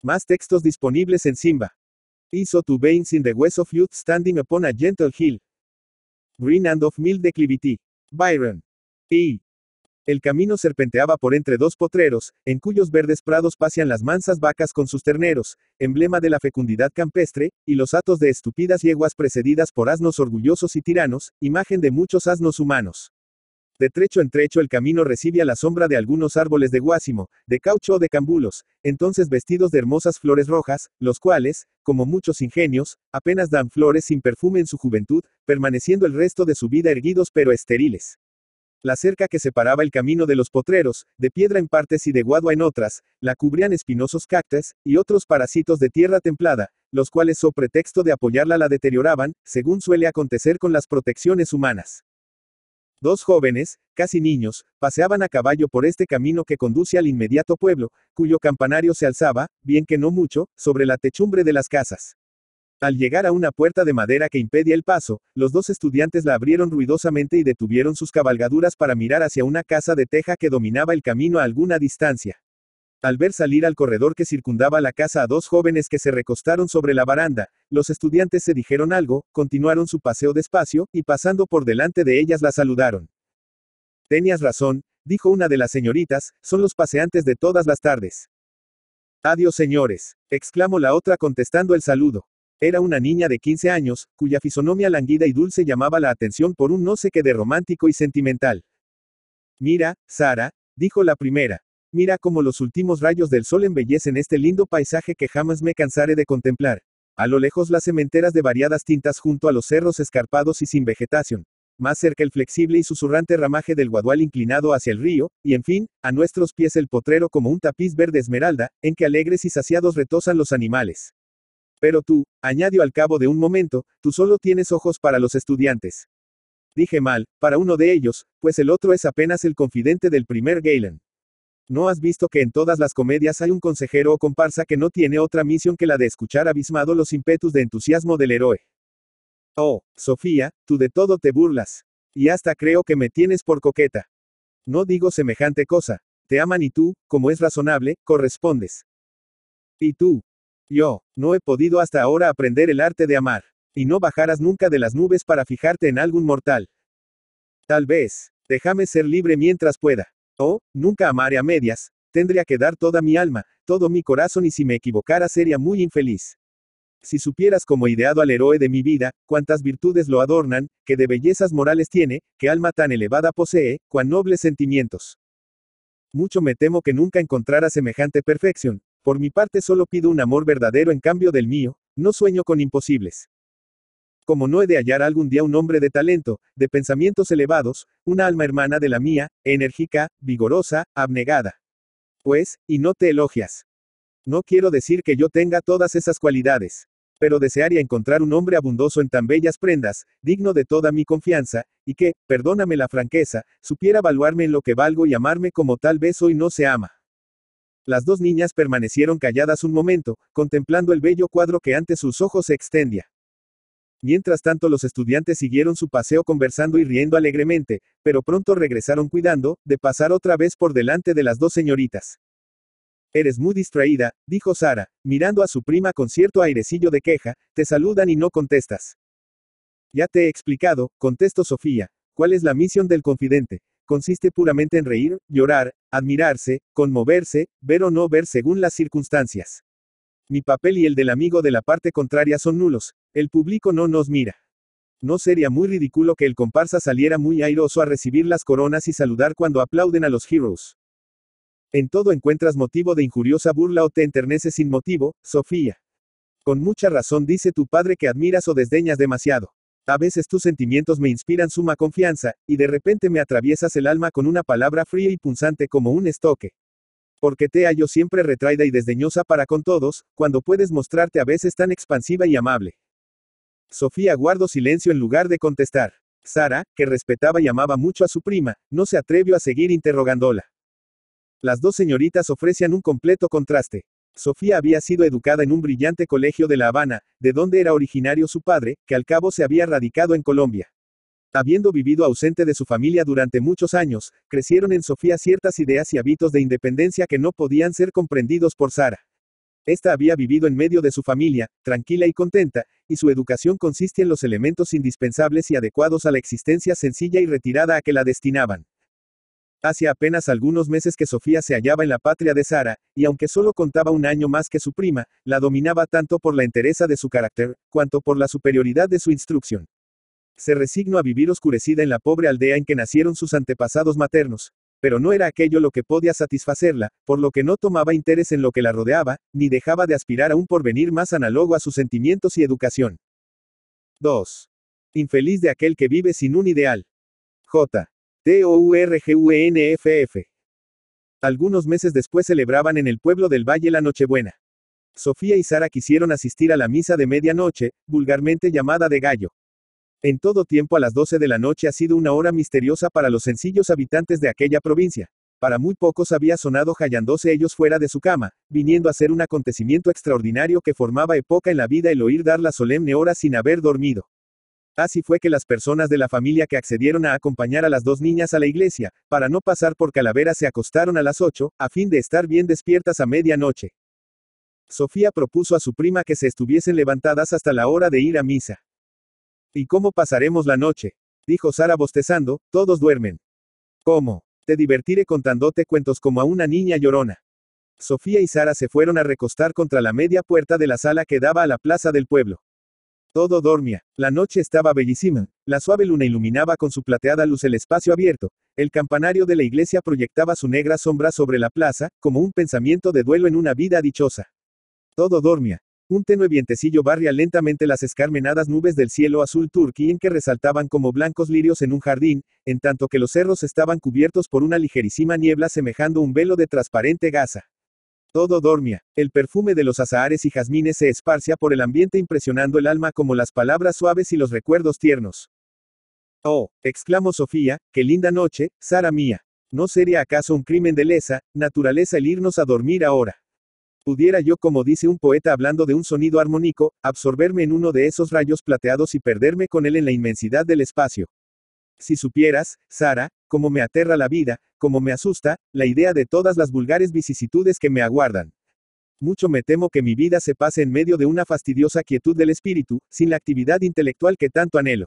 Más textos disponibles en Simba. I saw two veins in the west of youth standing upon a gentle hill. Green and of mild declivity. Byron. I. El camino serpenteaba por entre dos potreros, en cuyos verdes prados pasean las mansas vacas con sus terneros, emblema de la fecundidad campestre, y los hatos de estúpidas yeguas precedidas por asnos orgullosos y tiranos, imagen de muchos asnos humanos. De trecho en trecho el camino recibe a la sombra de algunos árboles de guásimo, de caucho o de cambulos, entonces vestidos de hermosas flores rojas, los cuales, como muchos ingenios, apenas dan flores sin perfume en su juventud, permaneciendo el resto de su vida erguidos pero estériles. La cerca que separaba el camino de los potreros, de piedra en partes y de guadua en otras, la cubrían espinosos cactus, y otros parásitos de tierra templada, los cuales so pretexto de apoyarla la deterioraban, según suele acontecer con las protecciones humanas. Dos jóvenes, casi niños, paseaban a caballo por este camino que conduce al inmediato pueblo, cuyo campanario se alzaba, bien que no mucho, sobre la techumbre de las casas. Al llegar a una puerta de madera que impedía el paso, los dos estudiantes la abrieron ruidosamente y detuvieron sus cabalgaduras para mirar hacia una casa de teja que dominaba el camino a alguna distancia. Al ver salir al corredor que circundaba la casa a dos jóvenes que se recostaron sobre la baranda, los estudiantes se dijeron algo, continuaron su paseo despacio, y pasando por delante de ellas la saludaron. Tenías razón, dijo una de las señoritas, son los paseantes de todas las tardes. Adiós señores, exclamó la otra contestando el saludo. Era una niña de 15 años, cuya fisonomía languida y dulce llamaba la atención por un no sé qué de romántico y sentimental. Mira, Sara, dijo la primera. Mira cómo los últimos rayos del sol embellecen este lindo paisaje que jamás me cansaré de contemplar. A lo lejos las sementeras de variadas tintas junto a los cerros escarpados y sin vegetación. Más cerca el flexible y susurrante ramaje del guadual inclinado hacia el río, y en fin, a nuestros pies el potrero como un tapiz verde esmeralda, en que alegres y saciados retozan los animales. Pero tú, añadió al cabo de un momento, tú solo tienes ojos para los estudiantes. Dije mal, para uno de ellos, pues el otro es apenas el confidente del primer Galen. ¿No has visto que en todas las comedias hay un consejero o comparsa que no tiene otra misión que la de escuchar abismado los ímpetus de entusiasmo del héroe? Oh, Sofía, tú de todo te burlas. Y hasta creo que me tienes por coqueta. No digo semejante cosa. Te aman y tú, como es razonable, correspondes. ¿Y tú? Yo, no he podido hasta ahora aprender el arte de amar. Y no bajarás nunca de las nubes para fijarte en algún mortal. Tal vez, déjame ser libre mientras pueda. Oh, nunca amaré a medias, tendría que dar toda mi alma, todo mi corazón y si me equivocara sería muy infeliz. Si supieras como ideado al héroe de mi vida, cuántas virtudes lo adornan, qué de bellezas morales tiene, qué alma tan elevada posee, cuán nobles sentimientos. Mucho me temo que nunca encontrara semejante perfección, por mi parte solo pido un amor verdadero en cambio del mío, no sueño con imposibles. Como no he de hallar algún día un hombre de talento, de pensamientos elevados, una alma hermana de la mía, enérgica, vigorosa, abnegada. Pues, y no te elogias. No quiero decir que yo tenga todas esas cualidades. Pero desearía encontrar un hombre abundoso en tan bellas prendas, digno de toda mi confianza, y que, perdóname la franqueza, supiera evaluarme en lo que valgo y amarme como tal vez hoy no se ama. Las dos niñas permanecieron calladas un momento, contemplando el bello cuadro que ante sus ojos se extendía. Mientras tanto los estudiantes siguieron su paseo conversando y riendo alegremente, pero pronto regresaron cuidando, de pasar otra vez por delante de las dos señoritas. Eres muy distraída, dijo Sara, mirando a su prima con cierto airecillo de queja, te saludan y no contestas. Ya te he explicado, contestó Sofía, cuál es la misión del confidente. Consiste puramente en reír, llorar, admirarse, conmoverse, ver o no ver según las circunstancias. Mi papel y el del amigo de la parte contraria son nulos, el público no nos mira. ¿No sería muy ridículo que el comparsa saliera muy airoso a recibir las coronas y saludar cuando aplauden a los heroes? En todo encuentras motivo de injuriosa burla o te enterneces sin motivo, Sofía. Con mucha razón dice tu padre que admiras o desdeñas demasiado. A veces tus sentimientos me inspiran suma confianza, y de repente me atraviesas el alma con una palabra fría y punzante como un estoque. Porque te hallo siempre retraída y desdeñosa para con todos, cuando puedes mostrarte a veces tan expansiva y amable. Sofía guardó silencio en lugar de contestar. Sara, que respetaba y amaba mucho a su prima, no se atrevió a seguir interrogándola. Las dos señoritas ofrecían un completo contraste. Sofía había sido educada en un brillante colegio de La Habana, de donde era originario su padre, que al cabo se había radicado en Colombia. Habiendo vivido ausente de su familia durante muchos años, crecieron en Sofía ciertas ideas y hábitos de independencia que no podían ser comprendidos por Sara. Esta había vivido en medio de su familia, tranquila y contenta, y su educación consiste en los elementos indispensables y adecuados a la existencia sencilla y retirada a que la destinaban. Hacía apenas algunos meses que Sofía se hallaba en la patria de Sara, y aunque solo contaba un año más que su prima, la dominaba tanto por la entereza de su carácter, cuanto por la superioridad de su instrucción. Se resignó a vivir oscurecida en la pobre aldea en que nacieron sus antepasados maternos, pero no era aquello lo que podía satisfacerla, por lo que no tomaba interés en lo que la rodeaba, ni dejaba de aspirar a un porvenir más análogo a sus sentimientos y educación. 2. Infeliz de aquel que vive sin un ideal. J. Tourguenff. Algunos meses después celebraban en el pueblo del Valle la Nochebuena. Sofía y Sara quisieron asistir a la misa de medianoche, vulgarmente llamada de gallo. En todo tiempo a las 12 de la noche ha sido una hora misteriosa para los sencillos habitantes de aquella provincia. Para muy pocos había sonado hallándose ellos fuera de su cama, viniendo a ser un acontecimiento extraordinario que formaba época en la vida el oír dar la solemne hora sin haber dormido. Así fue que las personas de la familia que accedieron a acompañar a las dos niñas a la iglesia, para no pasar por Calavera se acostaron a las 8, a fin de estar bien despiertas a medianoche. Sofía propuso a su prima que se estuviesen levantadas hasta la hora de ir a misa. ¿Y cómo pasaremos la noche?, dijo Sara bostezando, todos duermen. ¿Cómo? Te divertiré contándote cuentos como a una niña llorona. Sofía y Sara se fueron a recostar contra la media puerta de la sala que daba a la plaza del pueblo. Todo dormía. La noche estaba bellísima. La suave luna iluminaba con su plateada luz el espacio abierto. El campanario de la iglesia proyectaba su negra sombra sobre la plaza, como un pensamiento de duelo en una vida dichosa. Todo dormía. Un tenue vientecillo barría lentamente las escarmenadas nubes del cielo azul turquí en que resaltaban como blancos lirios en un jardín, en tanto que los cerros estaban cubiertos por una ligerísima niebla semejando un velo de transparente gasa. Todo dormía. El perfume de los azahares y jazmines se esparcía por el ambiente impresionando el alma como las palabras suaves y los recuerdos tiernos. Oh, exclamó Sofía, qué linda noche, Sara mía. ¿No sería acaso un crimen de lesa naturaleza el irnos a dormir ahora? Pudiera yo, como dice un poeta hablando de un sonido armónico, absorberme en uno de esos rayos plateados y perderme con él en la inmensidad del espacio. Si supieras, Sara, cómo me aterra la vida, cómo me asusta, la idea de todas las vulgares vicisitudes que me aguardan. Mucho me temo que mi vida se pase en medio de una fastidiosa quietud del espíritu, sin la actividad intelectual que tanto anhelo.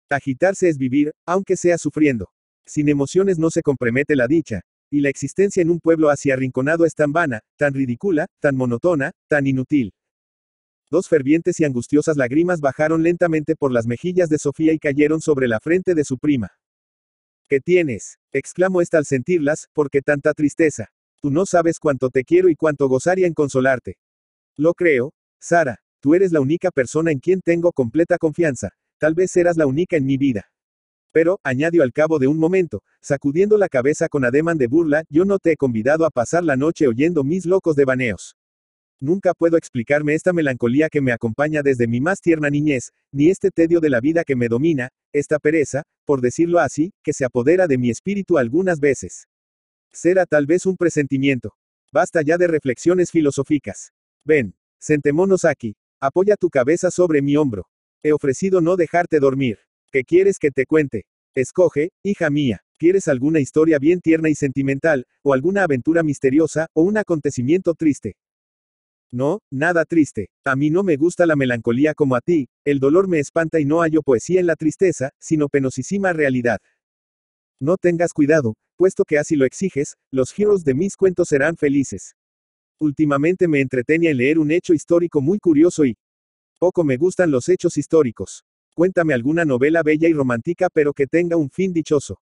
Agitarse es vivir, aunque sea sufriendo. Sin emociones no se compromete la dicha. Y la existencia en un pueblo así arrinconado es tan vana, tan ridícula, tan monótona, tan inútil. Dos fervientes y angustiosas lágrimas bajaron lentamente por las mejillas de Sofía y cayeron sobre la frente de su prima. ¿Qué tienes?, exclamó ésta al sentirlas, ¿por qué tanta tristeza? Tú no sabes cuánto te quiero y cuánto gozaría en consolarte. Lo creo, Sara, tú eres la única persona en quien tengo completa confianza, tal vez serás la única en mi vida. Pero, añadió al cabo de un momento, sacudiendo la cabeza con ademán de burla, yo no te he convidado a pasar la noche oyendo mis locos devaneos. Nunca puedo explicarme esta melancolía que me acompaña desde mi más tierna niñez, ni este tedio de la vida que me domina, esta pereza, por decirlo así, que se apodera de mi espíritu algunas veces. Será tal vez un presentimiento. Basta ya de reflexiones filosóficas. Ven, sentémonos aquí. Apoya tu cabeza sobre mi hombro. He ofrecido no dejarte dormir. ¿Qué quieres que te cuente? Escoge, hija mía. ¿Quieres alguna historia bien tierna y sentimental, o alguna aventura misteriosa, o un acontecimiento triste? No, nada triste. A mí no me gusta la melancolía como a ti, el dolor me espanta y no hallo poesía en la tristeza, sino penosísima realidad. No tengas cuidado, puesto que así lo exiges, los heroes de mis cuentos serán felices. Últimamente me entretenía en leer un hecho histórico muy curioso y poco me gustan los hechos históricos. Cuéntame alguna novela bella y romántica pero que tenga un fin dichoso.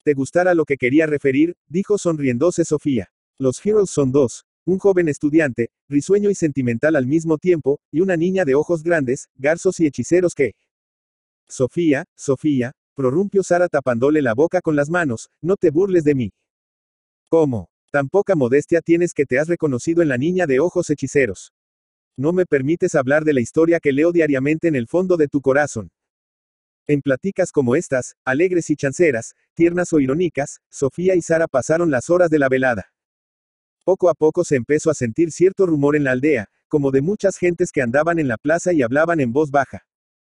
¿Te gustará lo que quería referir?, dijo sonriéndose Sofía. Los heroes son dos. Un joven estudiante, risueño y sentimental al mismo tiempo, y una niña de ojos grandes, garzos y hechiceros que... Sofía, Sofía, prorrumpió Sara tapándole la boca con las manos, no te burles de mí. ¿Cómo? Tan poca modestia tienes que te has reconocido en la niña de ojos hechiceros. No me permites hablar de la historia que leo diariamente en el fondo de tu corazón. En pláticas como estas, alegres y chanceras, tiernas o irónicas, Sofía y Sara pasaron las horas de la velada. Poco a poco se empezó a sentir cierto rumor en la aldea, como de muchas gentes que andaban en la plaza y hablaban en voz baja.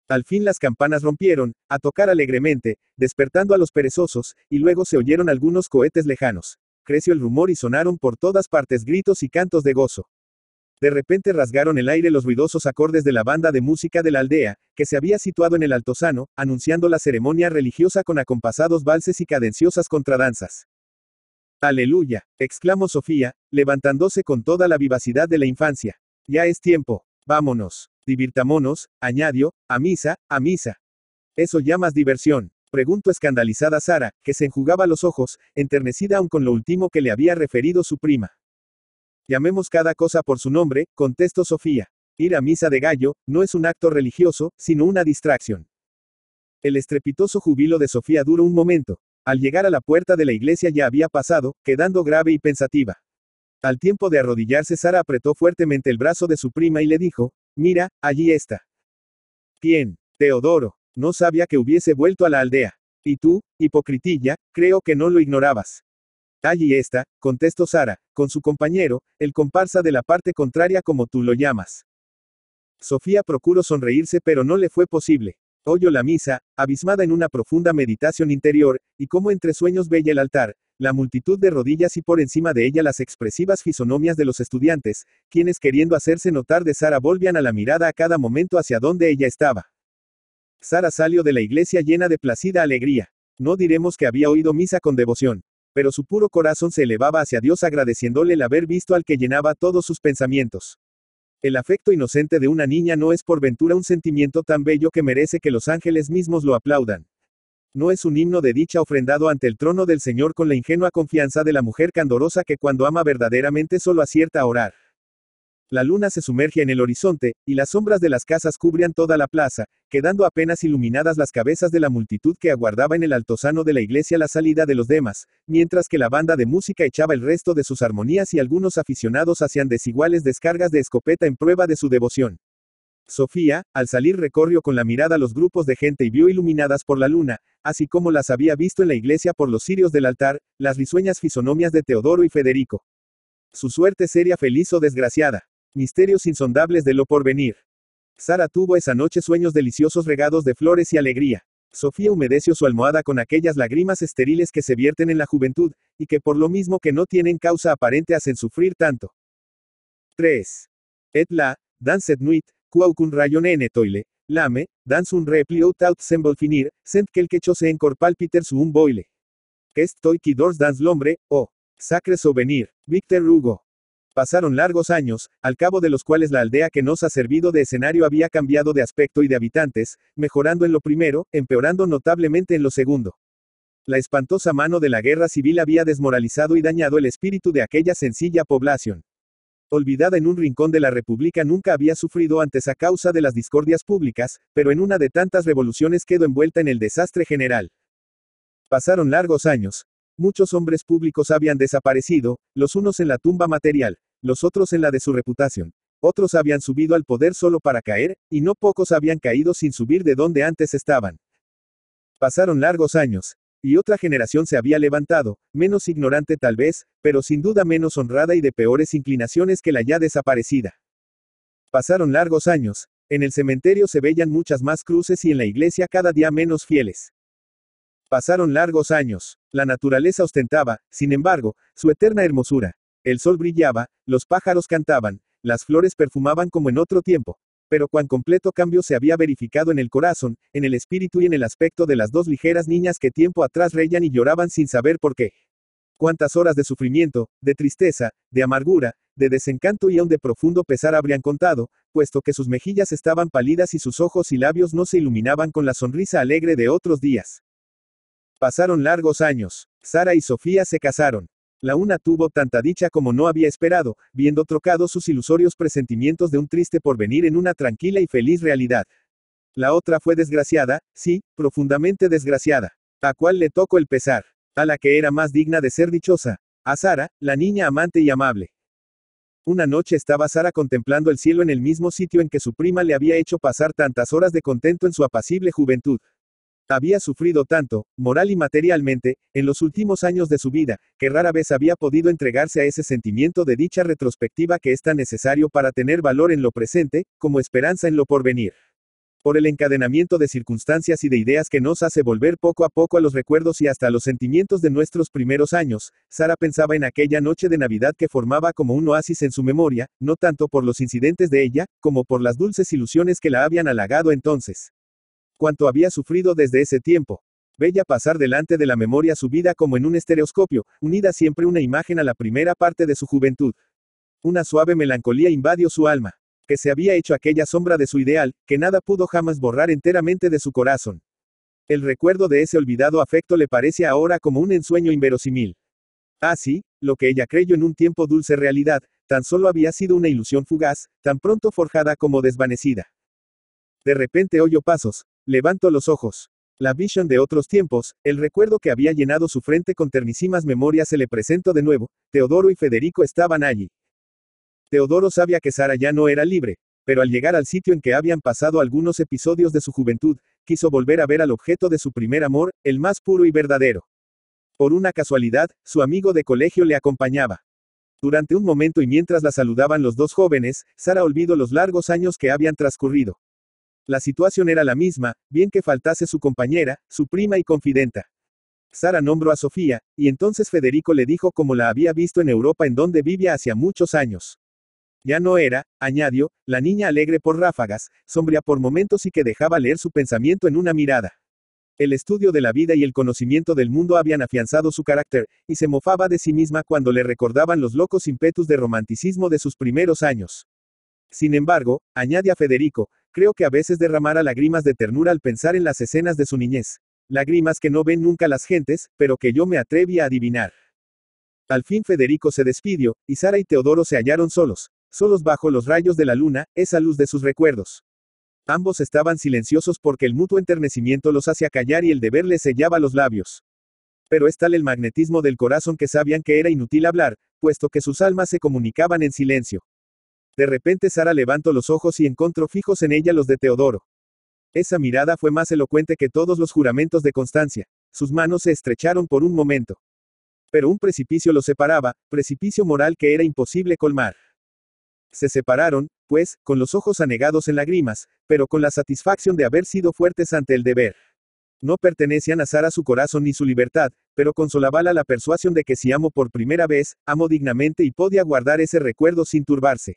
Al fin las campanas rompieron, a tocar alegremente, despertando a los perezosos, y luego se oyeron algunos cohetes lejanos. Creció el rumor y sonaron por todas partes gritos y cantos de gozo. De repente rasgaron el aire los ruidosos acordes de la banda de música de la aldea, que se había situado en el altozano, anunciando la ceremonia religiosa con acompasados valses y cadenciosas contradanzas. ¡Aleluya!, exclamó Sofía, levantándose con toda la vivacidad de la infancia. Ya es tiempo. Vámonos. Divirtámonos, añadió, a misa, a misa. ¿Eso llamas diversión?, preguntó escandalizada Sara, que se enjugaba los ojos, enternecida aún con lo último que le había referido su prima. Llamemos cada cosa por su nombre, contestó Sofía. Ir a misa de gallo, no es un acto religioso, sino una distracción. El estrepitoso júbilo de Sofía duró un momento. Al llegar a la puerta de la iglesia ya había pasado, quedando grave y pensativa. Al tiempo de arrodillarse, Sara apretó fuertemente el brazo de su prima y le dijo, mira, allí está. ¿Quién? Teodoro. No sabía que hubiese vuelto a la aldea. Y tú, hipocritilla, creo que no lo ignorabas. Allí está, contestó Sara, con su compañero, el comparsa de la parte contraria como tú lo llamas. Sofía procuró sonreírse pero no le fue posible. Oyó la misa, abismada en una profunda meditación interior, y como entre sueños veía el altar, la multitud de rodillas y por encima de ella las expresivas fisonomias de los estudiantes, quienes queriendo hacerse notar de Sara volvían a la mirada a cada momento hacia donde ella estaba. Sara salió de la iglesia llena de placida alegría. No diremos que había oído misa con devoción, pero su puro corazón se elevaba hacia Dios agradeciéndole el haber visto al que llenaba todos sus pensamientos. El afecto inocente de una niña no es por ventura un sentimiento tan bello que merece que los ángeles mismos lo aplaudan. No es un himno de dicha ofrendado ante el trono del Señor con la ingenua confianza de la mujer candorosa que cuando ama verdaderamente solo acierta a orar. La luna se sumerge en el horizonte, y las sombras de las casas cubrían toda la plaza, quedando apenas iluminadas las cabezas de la multitud que aguardaba en el altozano de la iglesia la salida de los demás, mientras que la banda de música echaba el resto de sus armonías y algunos aficionados hacían desiguales descargas de escopeta en prueba de su devoción. Sofía, al salir recorrió con la mirada los grupos de gente y vio iluminadas por la luna, así como las había visto en la iglesia por los cirios del altar, las risueñas fisonomias de Teodoro y Federico. Su suerte sería feliz o desgraciada. Misterios insondables de lo porvenir. Sara tuvo esa noche sueños deliciosos regados de flores y alegría. Sofía humedeció su almohada con aquellas lágrimas estériles que se vierten en la juventud, y que por lo mismo que no tienen causa aparente hacen sufrir tanto. 3. Et la, dans cette nuit, quaucun rayon en toile, lame, dans un repli out semble finir, sent quelque chose encore palpiter su un boile. Qu'est toi qui dors dans l'ombre, oh, sacre souvenir, Victor Hugo. Pasaron largos años, al cabo de los cuales la aldea que nos ha servido de escenario había cambiado de aspecto y de habitantes, mejorando en lo primero, empeorando notablemente en lo segundo. La espantosa mano de la guerra civil había desmoralizado y dañado el espíritu de aquella sencilla población. Olvidada en un rincón de la República nunca había sufrido antes a causa de las discordias públicas, pero en una de tantas revoluciones quedó envuelta en el desastre general. Pasaron largos años. Muchos hombres públicos habían desaparecido, los unos en la tumba material, los otros en la de su reputación. Otros habían subido al poder solo para caer, y no pocos habían caído sin subir de donde antes estaban. Pasaron largos años, y otra generación se había levantado, menos ignorante tal vez, pero sin duda menos honrada y de peores inclinaciones que la ya desaparecida. Pasaron largos años, en el cementerio se veían muchas más cruces y en la iglesia cada día menos fieles. Pasaron largos años, la naturaleza ostentaba, sin embargo, su eterna hermosura. El sol brillaba, los pájaros cantaban, las flores perfumaban como en otro tiempo. Pero cuán completo cambio se había verificado en el corazón, en el espíritu y en el aspecto de las dos ligeras niñas que tiempo atrás reían y lloraban sin saber por qué. Cuántas horas de sufrimiento, de tristeza, de amargura, de desencanto y aun de profundo pesar habrían contado, puesto que sus mejillas estaban pálidas y sus ojos y labios no se iluminaban con la sonrisa alegre de otros días. Pasaron largos años. Sara y Sofía se casaron. La una tuvo tanta dicha como no había esperado, viendo trocados sus ilusorios presentimientos de un triste porvenir en una tranquila y feliz realidad. La otra fue desgraciada, sí, profundamente desgraciada. ¿A cuál le tocó el pesar? A la que era más digna de ser dichosa. A Sara, la niña amante y amable. Una noche estaba Sara contemplando el cielo en el mismo sitio en que su prima le había hecho pasar tantas horas de contento en su apacible juventud. Había sufrido tanto, moral y materialmente, en los últimos años de su vida, que rara vez había podido entregarse a ese sentimiento de dicha retrospectiva que es tan necesario para tener valor en lo presente, como esperanza en lo porvenir. Por el encadenamiento de circunstancias y de ideas que nos hace volver poco a poco a los recuerdos y hasta a los sentimientos de nuestros primeros años, Sara pensaba en aquella noche de Navidad que formaba como un oasis en su memoria, no tanto por los incidentes de ella, como por las dulces ilusiones que la habían halagado entonces. Cuánto había sufrido desde ese tiempo. Veía pasar delante de la memoria su vida como en un estereoscopio, unida siempre una imagen a la primera parte de su juventud. Una suave melancolía invadió su alma, que se había hecho aquella sombra de su ideal, que nada pudo jamás borrar enteramente de su corazón. El recuerdo de ese olvidado afecto le parece ahora como un ensueño inverosímil. Ah, sí, lo que ella creyó en un tiempo dulce realidad, tan solo había sido una ilusión fugaz, tan pronto forjada como desvanecida. De repente oyó pasos, levantó los ojos. La visión de otros tiempos, el recuerdo que había llenado su frente con ternísimas memorias se le presentó de nuevo. Teodoro y Federico estaban allí. Teodoro sabía que Sara ya no era libre, pero al llegar al sitio en que habían pasado algunos episodios de su juventud, quiso volver a ver al objeto de su primer amor, el más puro y verdadero. Por una casualidad, su amigo de colegio le acompañaba. Durante un momento y mientras la saludaban los dos jóvenes, Sara olvidó los largos años que habían transcurrido. La situación era la misma, bien que faltase su compañera, su prima y confidenta. Sara nombró a Sofía, y entonces Federico le dijo cómo la había visto en Europa en donde vivía hacía muchos años. Ya no era, añadió, la niña alegre por ráfagas, sombría por momentos y que dejaba leer su pensamiento en una mirada. El estudio de la vida y el conocimiento del mundo habían afianzado su carácter, y se mofaba de sí misma cuando le recordaban los locos ímpetus de romanticismo de sus primeros años. Sin embargo, añade a Federico, creo que a veces derramara lágrimas de ternura al pensar en las escenas de su niñez. Lágrimas que no ven nunca las gentes, pero que yo me atreví a adivinar. Al fin Federico se despidió, y Sara y Teodoro se hallaron solos bajo los rayos de la luna, esa luz de sus recuerdos. Ambos estaban silenciosos porque el mutuo enternecimiento los hacía callar y el deber les sellaba los labios. Pero es tal el magnetismo del corazón que sabían que era inútil hablar, puesto que sus almas se comunicaban en silencio. De repente Sara levantó los ojos y encontró fijos en ella los de Teodoro. Esa mirada fue más elocuente que todos los juramentos de constancia. Sus manos se estrecharon por un momento. Pero un precipicio los separaba, precipicio moral que era imposible colmar. Se separaron, pues, con los ojos anegados en lágrimas, pero con la satisfacción de haber sido fuertes ante el deber. No pertenecían a Sara su corazón ni su libertad, pero consolábala la persuasión de que si amo por primera vez, amo dignamente y podía guardar ese recuerdo sin turbarse.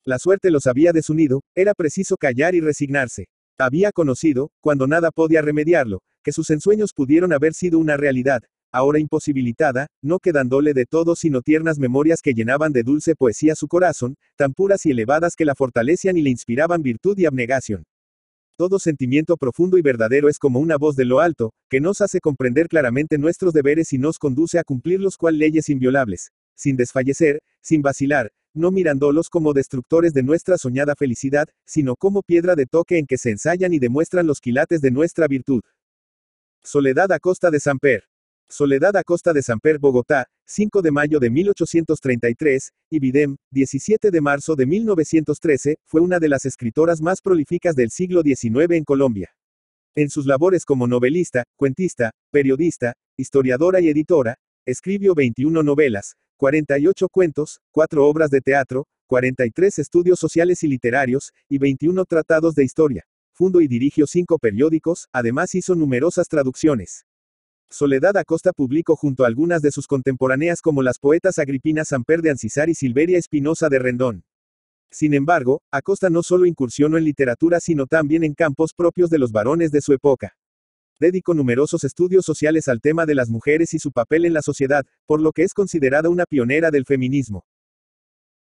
La suerte los había desunido, era preciso callar y resignarse. Había conocido, cuando nada podía remediarlo, que sus ensueños pudieron haber sido una realidad, ahora imposibilitada, no quedándole de todo sino tiernas memorias que llenaban de dulce poesía su corazón, tan puras y elevadas que la fortalecían y le inspiraban virtud y abnegación. Todo sentimiento profundo y verdadero es como una voz de lo alto, que nos hace comprender claramente nuestros deberes y nos conduce a cumplirlos cual leyes inviolables, sin desfallecer, sin vacilar, no mirándolos como destructores de nuestra soñada felicidad, sino como piedra de toque en que se ensayan y demuestran los quilates de nuestra virtud. Soledad Acosta de Samper. Soledad Acosta de Samper, Bogotá, 5 de mayo de 1833, Ibidem, 17 de marzo de 1913, fue una de las escritoras más prolíficas del siglo XIX en Colombia. En sus labores como novelista, cuentista, periodista, historiadora y editora, escribió 21 novelas, 48 cuentos, 4 obras de teatro, 43 estudios sociales y literarios, y 21 tratados de historia. Fundó y dirigió 5 periódicos, además hizo numerosas traducciones. Soledad Acosta publicó junto a algunas de sus contemporáneas como las poetas Agripina Samper de Ancisar y Silveria Espinosa de Rendón. Sin embargo, Acosta no solo incursionó en literatura sino también en campos propios de los varones de su época. Dedicó numerosos estudios sociales al tema de las mujeres y su papel en la sociedad, por lo que es considerada una pionera del feminismo.